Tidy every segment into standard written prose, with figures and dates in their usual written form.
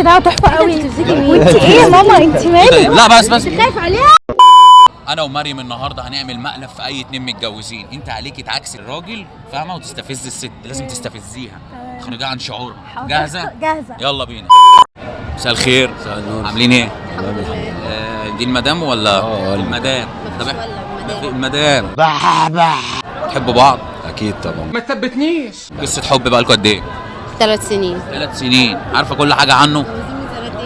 ده تحفه قوي. وانت ايه يا ماما؟ انت مالك؟ لا بس خايف عليها. انا ومريم النهارده هنعمل مقلب في اي اتنين متجوزين. انت عليكي تعكسي الراجل فاهمه وتستفز الست، لازم تستفزيها تخرجيها عن شعورها. جاهزه؟ جاهزه. يلا بينا. مساء الخير. مساء النور. عاملين ايه؟ تمام الحمد لله. دي المدام ولا المدام؟ طب المدام تحبوا بعض؟ اكيد طبعا. ما تثبتنيش. قصه حب بقى لكم قد ايه؟ 3 سنين. 3 سنين. عارفه كل حاجه عنه؟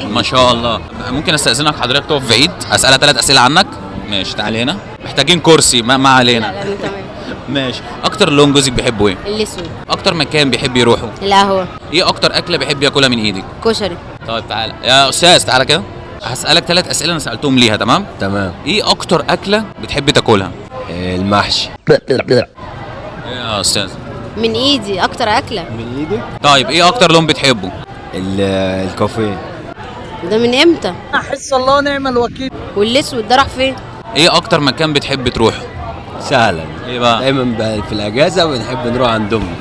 ما شاء الله. ممكن استاذنك حضرتك تقف بعيد اسالها 3 اسئله عنك؟ ماشي تعالي هنا. محتاجين كرسي ما علينا. لا تمام. ماشي. اكتر لون جوزك بيحبه ايه؟ الاسود. اكتر مكان بيحب يروحه؟ القهوة. ايه اكتر اكله بيحب ياكلها من ايدك؟ كشري. طيب تعالى يا استاذ، تعالى كده. هسالك 3 اسئله انا سالتهم ليها، تمام؟ تمام. ايه اكتر اكله بتحب تاكلها؟ المحشي. ايه يا استاذ؟ من ايدي اكتر اكلة. من ايدك. طيب ايه اكتر لون بتحبه؟ الكافيه. ده من امتى؟ احس الله ونعم الوكيل. والاسود ده راح فين؟ ايه اكتر مكان بتحب تروحه؟ سهلا. ايه بقى؟ دايما في الاجازه بنحب نروح عند امي.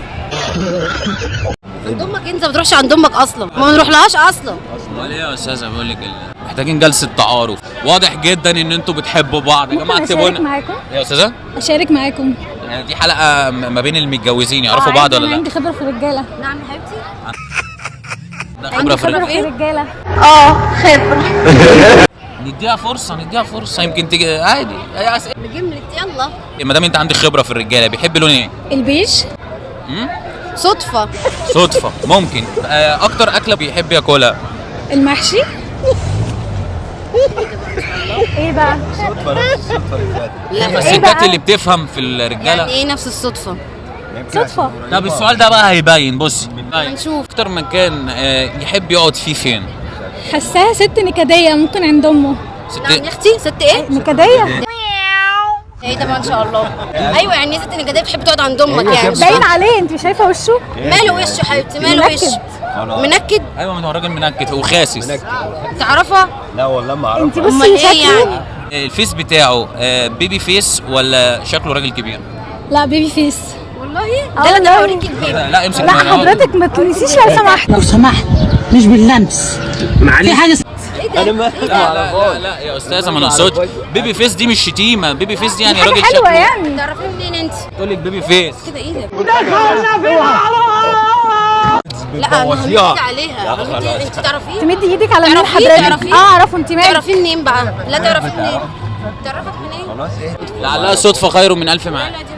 عند امك؟ انت ما بتروحش عند امك اصلا، ما بنروحلهاش اصلا. امال ايه يا استاذ؟ بقول لك محتاجين جلسه تعارف. واضح جدا ان انتوا بتحبوا بعض يا جماعه. اكتبوا اشارك لنا معاكم. يا استاذه. اشارك معاكم. يعني دي حلقه ما بين المتجوزين يعرفوا بعض ولا انا لا؟ عندي خبره في الرجاله. نعم يا حبيبتي. ده خبره في خبره في الرجاله. الرجاله. نديها فرصه نديها فرصه يمكن تيجي عادي. اي اسئله بجملة يلا. ما دام انت عندك خبره في الرجاله، بيحب لون ايه؟ البيج. صدفة. صدفه ممكن. اكتر اكله بيحب ياكلها؟ المحشي. ايه بقى؟ لا الستات اللي بتفهم في الرجاله. يعني ايه نفس الصدفة؟ صدفه. طب السؤال ده بقى هيبين. بص هنشوف. اكتر مكان يحب يقعد فيه فين؟ حساها ست نكديه، ممكن عند امه. نعم يا اختي. ست ايه؟ نكديه. ايه ده؟ ما ان شاء الله. ايوه يعني ست نجديه بتحب تقعد عند امك يعني. مش باين فاهمة. عليه، انت شايفه وشه؟ ماله وشه يا حبيبتي؟ ماله منكد. وشه؟ منكد. ايوه ما هو راجل منكد وخاسس. تعرفها؟ لا والله ما انت اعرف. بصي امال ايه شكله. يعني؟ الفيس بتاعه بيبي فيس ولا شكله راجل كبير؟ لا بيبي فيس. والله ده اللي انا هوريك البيبي. لا امسك لا حضرتك ما تلمسيش لو سمحت. لو سمحت مش باللمس. في حاجه انا ما لا يا استاذه ما نقصدش. بيبي فيس دي مش شتيمه. بيبي فيس دي يعني حاجه راجل حلوه شكله. يعني. تعرفيه منين انت؟ تقول لك بيبي فيس كده ايدك. لا انا همد عليها. انت تعرفيه؟ تمدي ايدك على مين تعرفيه؟ حضرتك؟ تعرفيه؟ اعرفه. انت مالك؟ تعرفيه منين بقى؟ لا تعرفيه منين؟ تعرفك منين؟ خلاص ايه. لعلها صدفه خير من الف معاد. لا دي